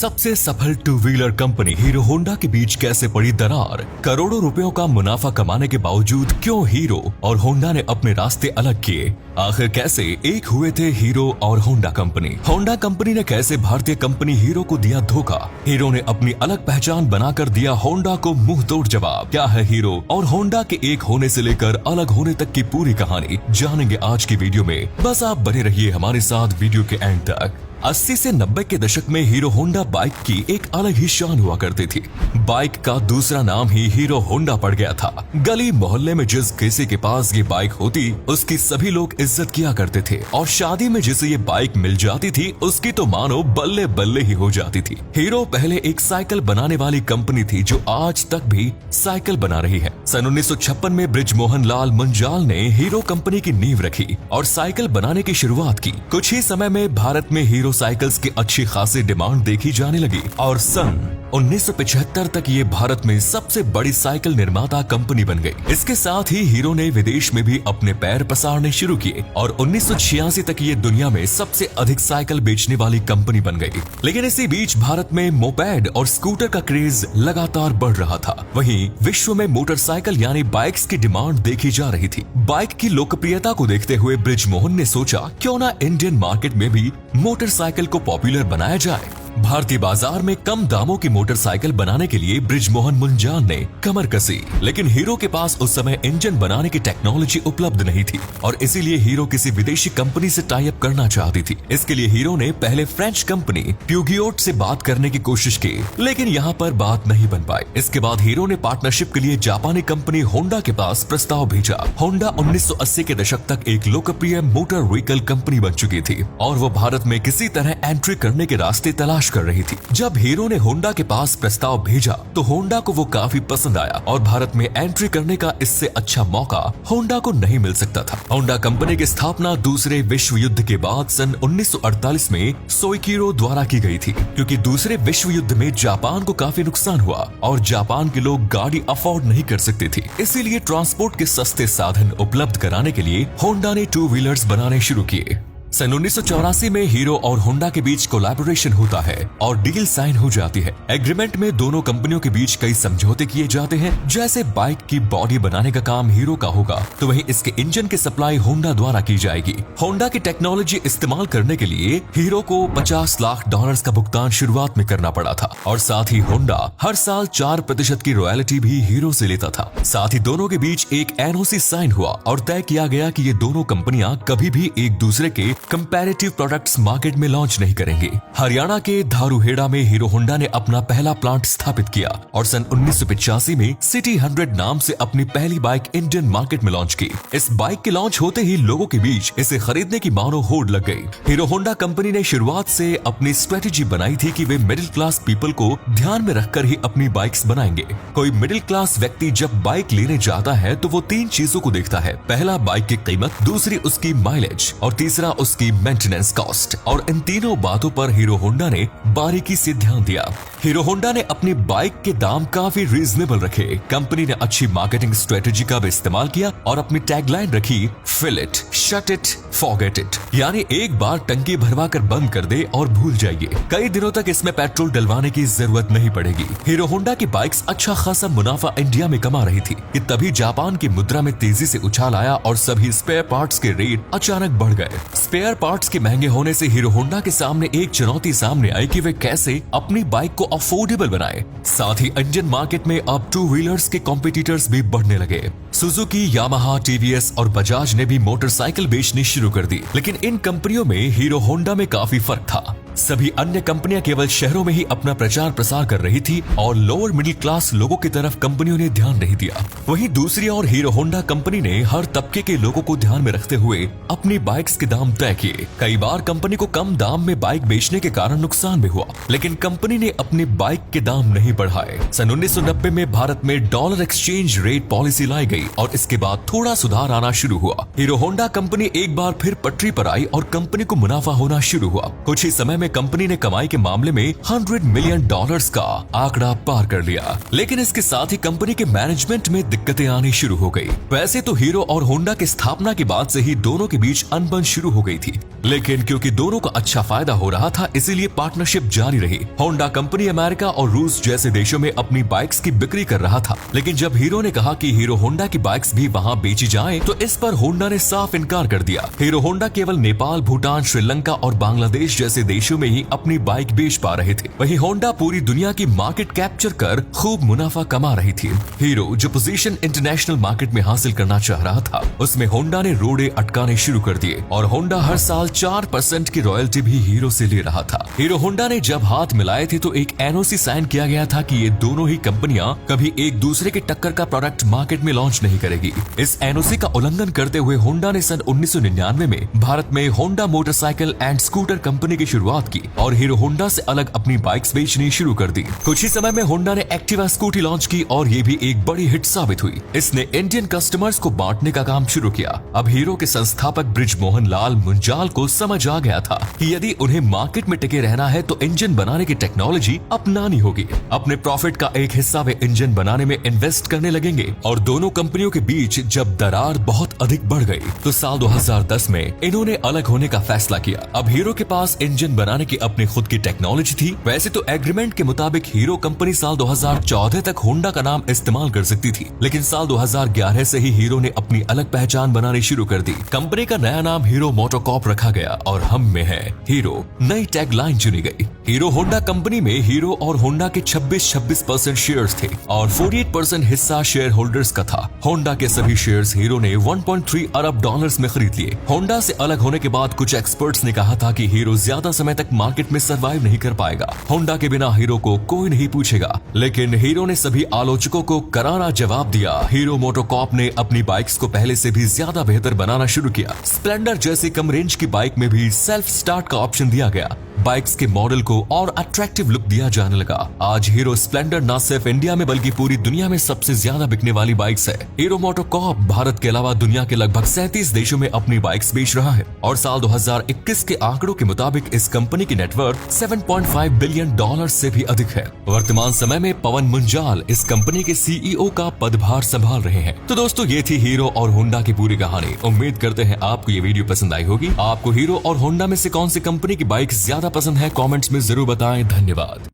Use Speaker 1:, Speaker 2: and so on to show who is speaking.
Speaker 1: सबसे सफल two wheeler company hero Honda के बीच कैसे पड़ी दरार, करोड़ों रुपयों का मुनाफा कमाने के बावजूद क्यों हीरो और होंडा ने अपने रास्ते अलग किए, आखिर कैसे एक हुए थे हीरो और होंडा कंपनी। होंडा कंपनी ने कैसे भारतीय कंपनी हीरो को दिया धोखा, हीरो ने अपनी अलग पहचान बनाकर दिया होंडा को मुंह तोड़ जवाब। क्या है हीरो और होंडा के एक होने से लेकर अलग होने तक की पूरी कहानी जानेंगे आज की वीडियो में। बस आप बने रहिए हमारे साथ वीडियो के एंड तक। 80 से 90 के दशक में हीरो होंडा बाइक की एक अलग ही शान हुआ करती थी। बाइक का दूसरा नाम ही हीरो होंडा पड़ गया था। गली मोहल्ले में जिस किसी के पास ये बाइक होती उसकी सभी लोग इज्जत किया करते थे और शादी में जिसे ये बाइक मिल जाती थी उसकी तो मानो बल्ले बल्ले ही हो जाती थी। हीरो पहले एक साइकिल बनाने वाली कंपनी थी जो आज तक भी साइकिल बना रही है। सन 1956 में बृजमोहन लाल मुंजाल ने हीरो कंपनी की नींव रखी और साइकिल बनाने की शुरुआत की। कुछ ही समय में भारत में हीरो साइकिल्स की अच्छी खासी डिमांड देखी जाने लगी और सन 1975 तक ये भारत में सबसे बड़ी साइकिल निर्माता कंपनी बन गई। इसके साथ ही हीरो ने विदेश में भी अपने पैर पसारने शुरू किए और 1986 तक ये दुनिया में सबसे अधिक साइकिल बेचने वाली कंपनी बन गई। लेकिन इसी बीच भारत में मोपेड और स्कूटर का क्रेज लगातार बढ़ रहा था। वहीं विश्व में मोटरसाइकिल यानी बाइक्स की डिमांड देखी जा रही थी। बाइक की लोकप्रियता को देखते हुए बृजमोहन ने सोचा क्यों ना इंडियन मार्केट में भी मोटरसाइकिल को पॉपुलर बनाया जाए। भारतीय बाजार में कम दामों की मोटरसाइकिल बनाने के लिए बृजमोहन मुंजाल ने कमर कसी, लेकिन हीरो के पास उस समय इंजन बनाने की टेक्नोलॉजी उपलब्ध नहीं थी और इसीलिए हीरो किसी विदेशी कंपनी से टाई अप करना चाहती थी। इसके लिए हीरो ने पहले फ्रेंच कंपनी प्यूगियोट से बात करने की कोशिश की, लेकिन यहाँ पर बात नहीं बन पाई। इसके बाद हीरो ने पार्टनरशिप के लिए जापानी कंपनी होंडा के पास प्रस्ताव भेजा। होंडा 1980 के दशक तक एक लोकप्रिय मोटर व्हीकल कंपनी बन चुकी थी और वो भारत में किसी तरह एंट्री करने के रास्ते तलाश कर रही थी। जब हीरो ने होंडा के पास प्रस्ताव भेजा तो होंडा को वो काफी पसंद आया और भारत में एंट्री करने का इससे अच्छा मौका होंडा को नहीं मिल सकता था। होंडा कंपनी की स्थापना दूसरे विश्व युद्ध के बाद सन 1948 में सोइकिरो द्वारा की गई थी, क्योंकि दूसरे विश्व युद्ध में जापान को काफी नुकसान हुआ और जापान के लोग गाड़ी अफोर्ड नहीं कर सकते थे। इसीलिए ट्रांसपोर्ट के सस्ते साधन उपलब्ध कराने के लिए होंडा ने टू व्हीलर्स बनाने शुरू किए। सन 1984 में हीरो और होंडा के बीच कोलैबोरेशन होता है और डील साइन हो जाती है। एग्रीमेंट में दोनों कंपनियों के बीच कई समझौते किए जाते हैं। जैसे बाइक की बॉडी बनाने का काम हीरो का होगा तो वहीं इसके इंजन की सप्लाई होंडा द्वारा की जाएगी। होंडा की टेक्नोलॉजी इस्तेमाल करने के लिए हीरो को $50 लाख का भुगतान शुरुआत में करना पड़ा था और साथ ही होंडा हर साल 4% की रॉयल्टी भी हीरो से लेता था। साथ ही दोनों के बीच एक एनओसी साइन हुआ और तय किया गया कि ये दोनों कंपनियां कभी भी एक दूसरे के कंपैरेटिव प्रोडक्ट्स मार्केट में लॉन्च नहीं करेंगे। हरियाणा के धारूहेड़ा में हीरो होंडा ने अपना पहला प्लांट स्थापित किया और सन 1985 में सिटी 100 नाम से अपनी पहली बाइक इंडियन मार्केट में लॉन्च की। इस बाइक के लॉन्च होते ही लोगों के बीच इसे खरीदने की मानो होड़ लग गई। हीरो होंडा कंपनी ने शुरुआत से अपनी स्ट्रेटेजी बनाई थी कि वे मिडिल क्लास पीपल को ध्यान में रखकर ही अपनी बाइक्स बनाएंगे। कोई मिडिल क्लास व्यक्ति जब बाइक लेने जाता है तो वो 3 चीजों को देखता है। पहला बाइक की कीमत, दूसरी उसकी माइलेज और तीसरा उसकी मेंटेनेंस कॉस्ट। और इन तीनों बातों पर हीरो होंडा ने बारीकी से ध्यान दिया। हीरो होंडा ने अपनी बाइक के दाम काफी रीजनेबल रखे। कंपनी ने अच्छी मार्केटिंग स्ट्रेटेजी का भी इस्तेमाल किया और अपनी टैगलाइन रखी, fill it, shut it, forget it, यानी एक बार टंकी भरवा कर बंद कर दे और भूल जाइए। कई दिनों तक इसमें पेट्रोल डलवाने की जरूरत नहीं पड़ेगी। हीरो होंडा की बाइक्स अच्छा खासा मुनाफा इंडिया में कमा रही थी कि तभी जापान की मुद्रा में तेजी से उछाल आया और सभी स्पेयर पार्ट्स के रेट अचानक बढ़ गए। स्पेयर पार्ट्स के महंगे होने से हीरो होंडा के सामने एक चुनौती सामने आई कि वे कैसे अपनी बाइक को अफोर्डेबल बनाए। साथ ही इंडियन मार्केट में अब टू व्हीलर्स के कॉम्पिटिटर्स भी बढ़ने लगे। सुजुकी, यामाहा, टीवीएस और बजाज ने भी मोटरसाइकिल बेचनी शुरू कर दी, लेकिन इन कंपनियों में हीरो होंडा में काफी फर्क था। सभी अन्य कंपनियां केवल शहरों में ही अपना प्रचार प्रसार कर रही थी और लोअर मिडिल क्लास लोगों की तरफ कंपनियों ने ध्यान नहीं दिया। वहीं दूसरी ओर हीरो होंडा कंपनी ने हर तबके के लोगों को ध्यान में रखते हुए अपनी बाइक्स के दाम तय किए। कई बार कंपनी को कम दाम में बाइक बेचने के कारण नुकसान भी हुआ, लेकिन कंपनी ने अपनी बाइक के दाम नहीं बढ़ाए। सन 1990 में भारत में डॉलर एक्सचेंज रेट पॉलिसी लाई गई और इसके बाद थोड़ा सुधार आना शुरू हुआ। हीरो होंडा कंपनी एक बार फिर पटरी पर आई और कंपनी को मुनाफा होना शुरू हुआ। कुछ ही समय में कंपनी ने कमाई के मामले में $100 मिलियन का आंकड़ा पार कर लिया। लेकिन इसके साथ ही कंपनी के मैनेजमेंट में दिक्कतें आनी शुरू हो गई। वैसे तो हीरो और होंडा की स्थापना के बाद से ही दोनों के बीच अनबन शुरू हो गई थी, लेकिन क्योंकि दोनों का अच्छा फायदा हो रहा था, इसीलिए पार्टनरशिप जारी रही। होंडा कंपनी अमेरिका और रूस जैसे देशों में अपनी बाइक्स की बिक्री कर रहा था, लेकिन जब हीरो ने कहा कि हीरो होंडा की बाइक्स भी वहां बेची जाएं, तो इस पर होंडा ने साफ इनकार कर दिया। हीरो होंडा केवल नेपाल, भूटान, श्रीलंका और बांग्लादेश जैसे देशों में ही अपनी बाइक बेच पा रहे थे। वहीं होंडा पूरी दुनिया की मार्केट कैप्चर कर खूब मुनाफा कमा रही थी। हीरो जो पोजीशन इंटरनेशनल मार्केट में हासिल करना चाह रहा था, उसमें होंडा ने रोड़े अटकाने शुरू कर दिए और होंडा हर साल 4% की रॉयल्टी भी हीरो से ले रहा था। हीरो होंडा ने जब हाथ मिलाए थे तो एक एनओसी साइन किया गया था कि ये दोनों ही कंपनियां कभी एक दूसरे के टक्कर का प्रोडक्ट मार्केट में लॉन्च नहीं करेगी। इस एनओसी का उल्लंघन करते हुए होंडा ने सन 1999 में भारत में Honda motorcycle and scooter company की शुरुआत की और हीरो होंडा से अलग अपनी बाइक्स बेचनी शुरू कर दी। कुछ ही समय में होंडा ने एक्टिवा स्कूटी लॉन्च की और ये भी एक बड़ी हिट साबित हुई। इसने इंडियन कस्टमर्स को बांटने का काम शुरू किया। अब हीरो के संस्थापक बृजमोहन लाल मुंजाल को समझ आ गया था कि यदि उन्हें मार्केट में टिके रहना है तो इंजन बनाने की टेक्नोलॉजी अपनानी होगी। अपने प्रॉफिट का एक हिस्सा वे इंजन बनाने में इन्वेस्ट करने लगेंगे और दोनों कंपनियों के बीच जब दरार बहुत अधिक बढ़ गई तो साल 2010 में इन्होंने अलग होने का फैसला किया। अब हीरो के पास इंजन बनाने की अपनी खुद की टेक्नोलॉजी थी। वैसे तो एग्रीमेंट के मुताबिक हीरो कंपनी साल 2014 तक होंडा का नाम इस्तेमाल कर सकती थी, लेकिन साल 2011 से ही हीरो ने अपनी अलग पहचान बनानी शुरू कर दी। कंपनी का नया नाम हीरो मोटोकॉर्प रखा गया और हम में है हीरो नई टैग लाइन चुनी गई। हीरो होंडा कंपनी में हीरो और होंडा के 26% शेयर्स थे और 48% हिस्सा शेयर होल्डर्स का था। होंडा के सभी शेयर्स हीरो ने 1.3 अरब डॉलर्स में खरीद लिए। होंडा से अलग होने के बाद कुछ एक्सपर्ट्स ने कहा था कि हीरो ज्यादा समय तक मार्केट में सरवाइव नहीं कर पाएगा। होंडा के बिना हीरो को कोई नहीं पूछेगा, लेकिन हीरो ने सभी आलोचकों को करारा जवाब दिया। हीरो मोटोकॉर्प ने अपनी बाइक्स को पहले से भी ज्यादा बेहतर बनाना शुरू किया। स्प्लेंडर जैसी कम रेंज की बाइक में भी सेल्फ स्टार्ट का ऑप्शन दिया गया। बाइक्स के मॉडल को और अट्रैक्टिव लुक दिया जाने लगा। आज हीरो स्प्लेंडर न सिर्फ इंडिया में बल्कि पूरी दुनिया में सबसे ज्यादा बिकने वाली बाइक्स है। हीरो मोटोकॉर्प भारत के अलावा दुनिया के लगभग 37 देशों में अपनी बाइक्स बेच रहा है और साल 2021 के आंकड़ों के मुताबिक इस कंपनी की नेटवर्थ $7.5 बिलियन से भी अधिक है। वर्तमान समय में पवन मुंजाल इस कंपनी के सीईओ का पदभार संभाल रहे हैं। तो दोस्तों, ये थी हीरो और होंडा की पूरी कहानी। उम्मीद करते हैं आपको ये वीडियो पसंद आई होगी। आपको हीरो और होंडा में से कौन सी कंपनी की बाइक ज्यादा पसंद है, कमेंट्स में जरूर बताएं। धन्यवाद।